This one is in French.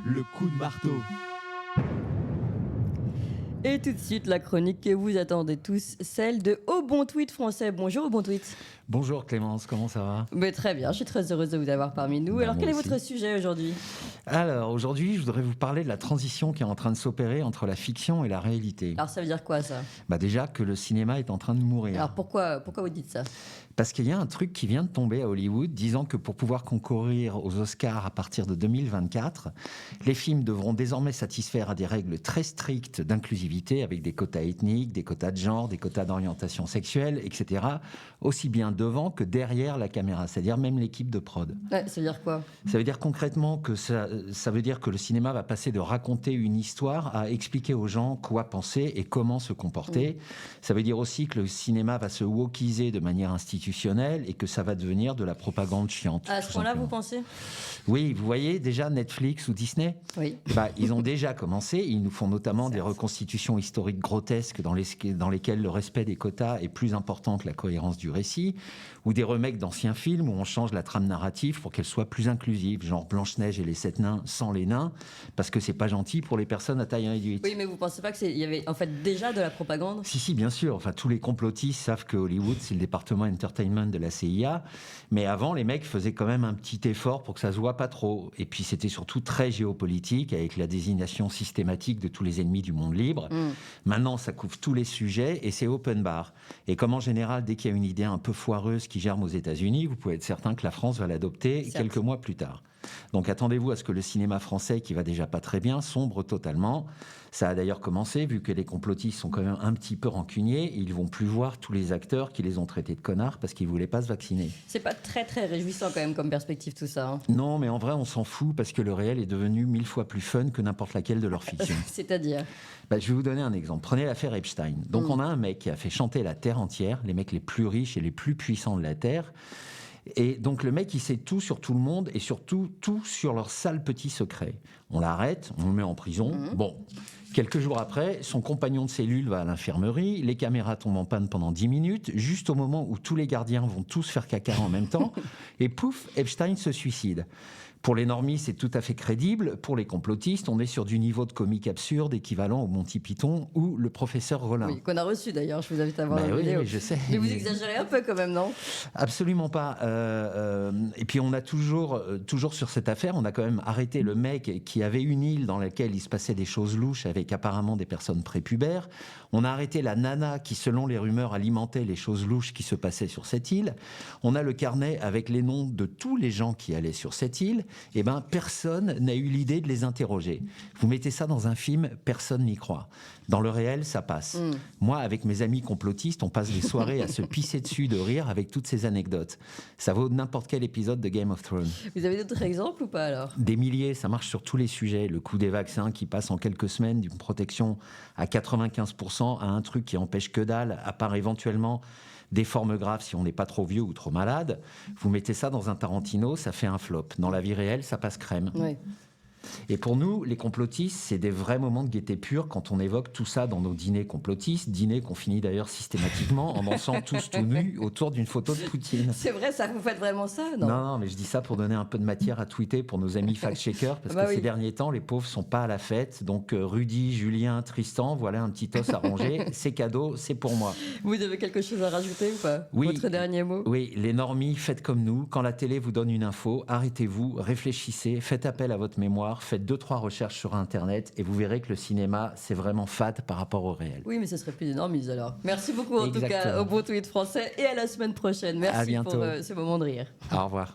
le coup de marteau. Et tout de suite, la chronique que vous attendez tous, celle de Au Bon Tweet français. Bonjour Au Bon Tweet. Bonjour Clémence, comment ça va? Mais très bien, je suis très heureuse de vous avoir parmi nous. Alors, Moi quel est aussi. votre sujet aujourd'hui? Alors aujourd'hui, je voudrais vous parler de la transition qui est en train de s'opérer entre la fiction et la réalité. Alors, ça veut dire quoi ça? Déjà que le cinéma est en train de mourir. Alors, pourquoi vous dites ça? Parce qu'il y a un truc qui vient de tomber à Hollywood disant que pour pouvoir concourir aux Oscars à partir de 2024, les films devront désormais satisfaire à des règles très strictes d'inclusivité avec des quotas ethniques, des quotas de genre, des quotas d'orientation sexuelle, etc. Aussi bien devant que derrière la caméra, c'est-à-dire même l'équipe de prod. Ouais, ça veut dire quoi? Ça veut dire concrètement que ça veut dire que le cinéma va passer de raconter une histoire à expliquer aux gens quoi penser et comment se comporter. Ça veut dire aussi que le cinéma va se wokiser de manière institutionnelle et que ça va devenir de la propagande chiante. À ce tout point-là, simplement. vous pensez? Oui, vous voyez déjà Netflix ou Disney, Oui. ils ont déjà commencé. Ils nous font notamment des reconstitutions historiques grotesques dans lesquelles le respect des quotas est plus important que la cohérence du récit, ou des remakes d'anciens films où on change la trame narrative pour qu'elle soit plus inclusive, genre Blanche-Neige et les 7 nains sans les nains, parce que c'est pas gentil pour les personnes à taille réduite. Oui, mais vous pensez pas qu'il y avait en fait déjà de la propagande? Si, bien sûr. Enfin, tous les complotistes savent que Hollywood, c'est le département entertainment de la CIA. Mais avant, les mecs faisaient quand même un petit effort pour que ça se voit pas trop. Et puis, c'était surtout très géopolitique, avec la désignation systématique de tous les ennemis du monde libre. Maintenant, ça couvre tous les sujets et c'est open bar. Et comme en général, dès qu'il y a une idée un peu foireuse qui germe aux États-Unis, vous pouvez être certain que la France va l'adopter Certes. quelques mois plus tard. Donc attendez-vous à ce que le cinéma français, qui va déjà pas très bien, sombre totalement. Ça a d'ailleurs commencé, vu que les complotistes sont quand même un petit peu rancuniers. Ils vont plus voir tous les acteurs qui les ont traités de connards parce qu'ils voulaient pas se vacciner. C'est pas très très réjouissant quand même comme perspective tout ça. Hein. Non, mais en vrai, on s'en fout parce que le réel est devenu 1000 fois plus fun que n'importe laquelle de leurs fictions. C'est-à-dire? Je vais vous donner un exemple. Prenez l'affaire Epstein. Donc on a un mec qui a fait chanter la Terre entière, les mecs les plus riches et les plus puissants de la Terre. Et donc le mec, il sait tout sur tout le monde et surtout tout sur leurs sales petits secrets. On l'arrête, on le met en prison. Bon, quelques jours après, son compagnon de cellule va à l'infirmerie, les caméras tombent en panne pendant 10 minutes, juste au moment où tous les gardiens vont tous faire caca en même temps, et pouf, Epstein se suicide. Pour les normies, c'est tout à fait crédible. Pour les complotistes, on est sur du niveau de comique absurde équivalent au Monty Python ou le professeur Rollin. Oui, qu'on a reçu d'ailleurs, je vous invite à voir la Oui, vidéo. oui, je sais. Mais vous exagérez un peu quand même, non? Absolument pas. Et puis on a toujours sur cette affaire, on a quand même arrêté le mec qui avait une île dans laquelle il se passait des choses louches avec apparemment des personnes prépubères. On a arrêté la nana qui, selon les rumeurs, alimentait les choses louches qui se passaient sur cette île. On a le carnet avec les noms de tous les gens qui allaient sur cette île. Personne n'a eu l'idée de les interroger. Vous mettez ça dans un film, personne n'y croit. Dans le réel, ça passe. Moi, avec mes amis complotistes, on passe des soirées à se pisser dessus de rire avec toutes ces anecdotes. Ça vaut n'importe quel épisode de Game of Thrones. Vous avez d'autres exemples ou pas alors? Des milliers, ça marche sur tous les sujets. Le coût des vaccins qui passe en quelques semaines d'une protection à 95% à un truc qui empêche que dalle, à part éventuellement des formes graves si on n'est pas trop vieux ou trop malade. Vous mettez ça dans un Tarantino, ça fait un flop. Dans la vie réelle, ça passe crème. Oui. Et pour nous, les complotistes, c'est des vrais moments de gaieté pure quand on évoque tout ça dans nos dîners complotistes, dîners qu'on finit d'ailleurs systématiquement en dansant tous tout nus autour d'une photo de Poutine. C'est vrai, ça, vous faites vraiment ça, non? Non, mais je dis ça pour donner un peu de matière à tweeter pour nos amis fact-checkers, parce que ces derniers temps, les pauvres sont pas à la fête. Donc Rudy, Julien, Tristan, voilà un petit os à ranger. C'est cadeau, c'est pour moi. Vous avez quelque chose à rajouter ou pas? Oui. Votre dernier mot? Oui, les normies, faites comme nous. Quand la télé vous donne une info, arrêtez-vous, réfléchissez, faites appel à votre mémoire, faites 2-3 recherches sur Internet et vous verrez que le cinéma, c'est vraiment fade par rapport au réel. Oui, mais ce serait plus d'énormes alors. Merci beaucoup en tout cas Exactement. au Bon Tweet français et à la semaine prochaine. À Merci bientôt. pour ce moment de rire. Au revoir.